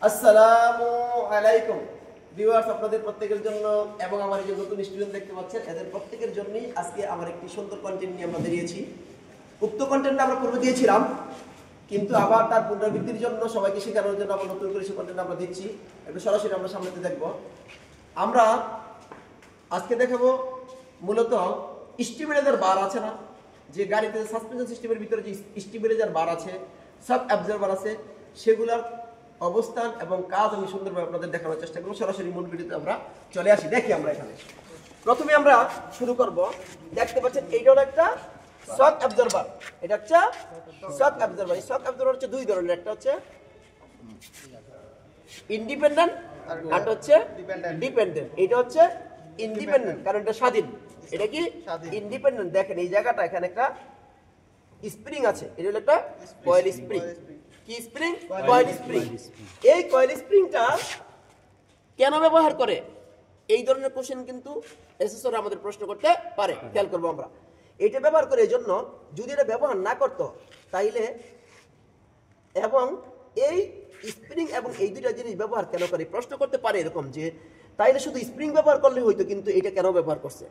আসসালামু আলাইকুম ভিউয়ার্স, আপনাদের প্রত্যেকের জন্য এবং আমার এই যে নতুন স্টুডেন্ট দেখতে পাচ্ছেন এদের প্রত্যেকের জন্যই আজকে আমার একটি সুন্দর কন্টেন্ট নিয়ে আমরা দিয়েছি। উক্ত কন্টেন্টটা আমরা পূর্বে দিয়েছিলাম, কিন্তু আবার তার পুনরাবৃত্তির জন্য সবাইকে শেখানোর জন্য আমরা নতুন করে সেই কন্টেন্ট আমরা দিচ্ছি। একটু সরাসরি আমরা সামনেতে দেখব। আমরা আজকে দেখাবো মূলত স্টেবিলাইজার বার আছে না, যে গাড়িতে সাসপেনশন সিস্টেমের ভিতরে যে স্টেবিলাইজার বার আছে, সাব অ্যাবজর্ভার আছে, সেগুলোর অবস্থান এবং কাজ আমি সুন্দরভাবে আপনাদের দেখানোর চেষ্টা করব। সরাসরি মূল ভিডিওতে আমরা চলে আসি। দেখি আমরা এখানে প্রথমে আমরা শুরু করব। দেখতে পাচ্ছেন এইটা হলো একটা শক অ্যাবজর্ভার। এটা হচ্ছে শক অ্যাবজর্ভার। এই শক অ্যাবজর্ভার হচ্ছে দুই ধরনের, একটা হচ্ছে ইন্ডিপেন্ডেন্ট আর হচ্ছে ডিপেন্ডেন্ট। এটা হচ্ছে ইন্ডিপেন্ডেন্ট কারণ এটা স্বাধীন। এটা কি ইন্ডিপেন্ডেন্ট? দেখেন এই জায়গাটা এখানে একটা স্প্রিং আছে, এটা হলো একটা কয়েল স্প্রিং। কি স্প্রিং? Coil spring. এই কয়েল স্প্রিংটা কেন ব্যবহার করে? এই ধরনের কোশ্চেন কিন্তু এসএসসি আমাদের প্রশ্ন করতে পারে। খেয়াল করবো আমরা এটা ব্যবহার করে। এই জন্য যদি এটা ব্যবহার না করতো তাইলে, এবং এই স্প্রিং এবং এই দুইটা জিনিস ব্যবহার কেন করে প্রশ্ন করতে পারে এরকম, যে তাইলে শুধু স্প্রিং ব্যবহার করলে হইতো, কিন্তু এটা কেন ব্যবহার করছে?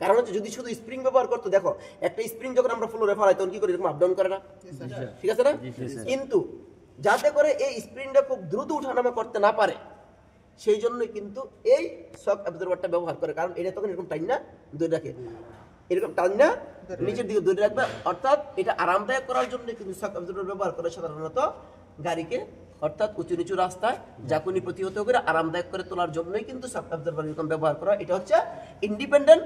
কারণ হচ্ছে যদি শুধু স্প্রিং ব্যবহার করতো, দেখো একটা স্প্রিং যখন আমরা ফ্লোরে ফেলাই তখন কি করে, এরকম আপ ডাউন করে না, ঠিক আছে না? কিন্তু যাতে করে এই স্প্রিংটা খুব দ্রুত উঠানামা করতে না পারে, সেই জন্যই কিন্তু এই শক অ্যাবজর্ভারটা ব্যবহার করে। কারণ এটা তখন এরকম টাইম না ধরে রাখে, এরকম টান না নিচের দিকে ধরে রাখবে। অর্থাৎ এটা আরামদায়ক করার জন্য কিন্তু শক অ্যাবজর্ভার ব্যবহার করে সাধারণত গাড়িকে, অর্থাৎ উঁচু নিচু রাস্তায় ঝাঁকুনি প্রতিহত করে আরামদায়ক করে তোলার জন্যই কিন্তু শক অ্যাবজর্ভার এরকম ব্যবহার করা। এটা হচ্ছে ইন্ডিপেন্ডেন্ট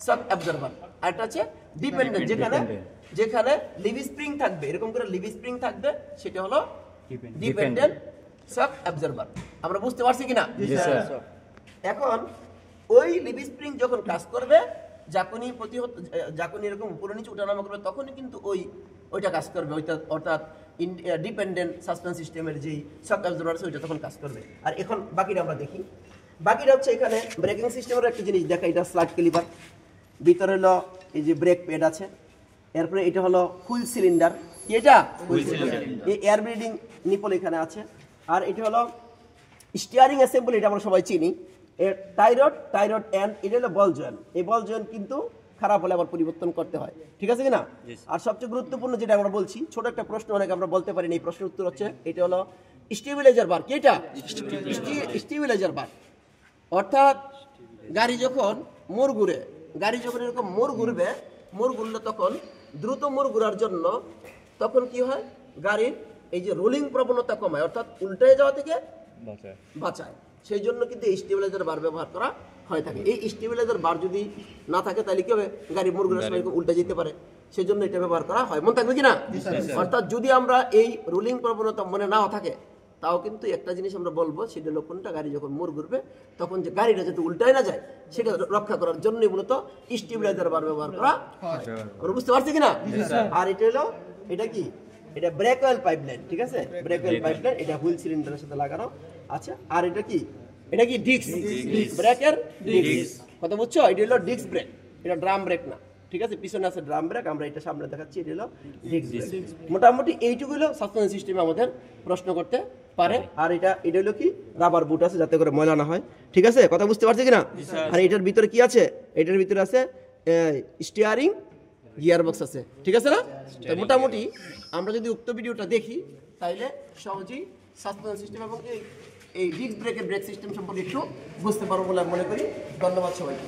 শক অ্যাবজর্ভার। আর এটা হচ্ছে ডিপেন্ডেন্ট, যেখানে লিভ স্প্রিং থাকবে, এরকম করে লিভ স্প্রিং থাকবে, সেটা হলো ডিপেন্ডেন্ট শক অ্যাবজর্ভার। আমরা বুঝতে পারছি কিনা? এখন ওই লিভ স্প্রিং যখন কাজ করবে, ঝাঁকুনি এরকম উপরে নিচে উঠানামা করবে, তখনই কিন্তু ওইটা কাজ করবে। অর্থাৎ ডিপেন্ডেন্ট সাসপেন্স সিস্টেমের যেই শক অ্যাবজর্ভার আছে ওইটা তখন কাজ করবে। আর এখন বাকিটা আমরা দেখি। বাকিটা হচ্ছে এখানে ব্রেকিং সিস্টেমের একটা জিনিস দেখা, এটা স্লাট ক্যালিপার, ভিতরে হলো এই যে ব্রেক প্যাড আছে, এরপরে এটা হলো হুইল সিলিন্ডার। এটা এই এয়ার ব্লিডিং নিপল এখানে আছে। আর এটা হলো স্টিয়ারিং অ্যাসেম্বলি, এটা আমরা সবাই চিনি। এর টাইরড এন্ড এটা হলো বল জয়েন্ট। এই বল জয়েন্ট কিন্তু খারাপ হলে আবার পরিবর্তন করতে হয়, ঠিক আছে কিনা? আর সবচেয়ে গুরুত্বপূর্ণ যেটা আমরা বলছি, ছোট একটা প্রশ্ন অনেক আমরা বলতে পারি না, এই প্রশ্নের উত্তর হচ্ছে এটা হলো স্টেবিলাইজার বার। কি এটা? স্টেবিলাইজার বার। অর্থাৎ গাড়ি যখন মোড় ঘুরে, গাড়ি যখন এরকম মোড় ঘুরবে, মোড় ঘুরলে তখন দ্রুত মোড় ঘোরার জন্য তখন কি হয়, গাড়ির এই যে রোলিং প্রবণতা কমায়, অর্থাৎ উল্টে যাওয়া থেকে বাঁচায়। সেই জন্য কিন্তু এই স্টেবিলাইজার বার ব্যবহার করা হয়ে থাকে। এই স্টেবিলাইজার বার যদি না থাকে তাহলে কি হবে, গাড়ি মোড় ঘোরার সময় উল্টে যেতে পারে। সেই জন্য এটা ব্যবহার করা হয়। মনে থাকবে কিনা? অর্থাৎ যদি আমরা এই রোলিং প্রবণতা মনে নাও থাকে, তাও কিন্তু একটা জিনিস আমরা বলবো, সেটা হলো কোনটা, গাড়ি যখন মোড় ঘুরবে তখন যে গাড়িটা যাতে উল্টায় না যায় সেটা রক্ষা করার জন্যই মূলত স্টেবিলাইজার বার ব্যবহার করা হয়। বুঝতে পারছি কিনা? আর এটা হলো, এটা কি, এটা ব্রেক অয়েল পাইপলাইন, ঠিক আছে? ব্রেক অয়েল পাইপলাইন, এটা হুইল সিলিন্ডারের সাথে লাগানো আছে। আর এটা কি, এটা কি ডিস্ক ব্রেকের ডিস্ক, কথা বুঝছো? এটা হলো ডিস্ক ব্রেক, এটা ড্রাম ব্রেক না, ঠিক আছে? পিছনে আছে ড্রাম ব্রেক, আমরা এটা সামনে দেখাচ্ছি, এটা হলো ডিস্ক ব্রেক। মোটামুটি এইটুকু হলো সাসপেনশন সিস্টেমে আমাদের প্রশ্ন করতে পারে। আর এটা হলো কি, রাবার বুট আছে যাতে করে ময়লা না হয়, ঠিক আছে? কথা বুঝতে পারছি কিনা? আর এটার ভিতরে কি আছে? এটার ভিতরে আছে স্টিয়ারিং গিয়ার বক্স আছে, ঠিক আছে না? তো মোটামুটি আমরা যদি উক্ত ভিডিওটা দেখি তাইলে সহজেই সাসপেনশন সিস্টেম এবং এই ডিস্ক ব্রেকের ব্রেক সিস্টেম সম্পর্কে একটু বুঝতে পারবো বলে মনে করি। ধন্যবাদ সবাইকে।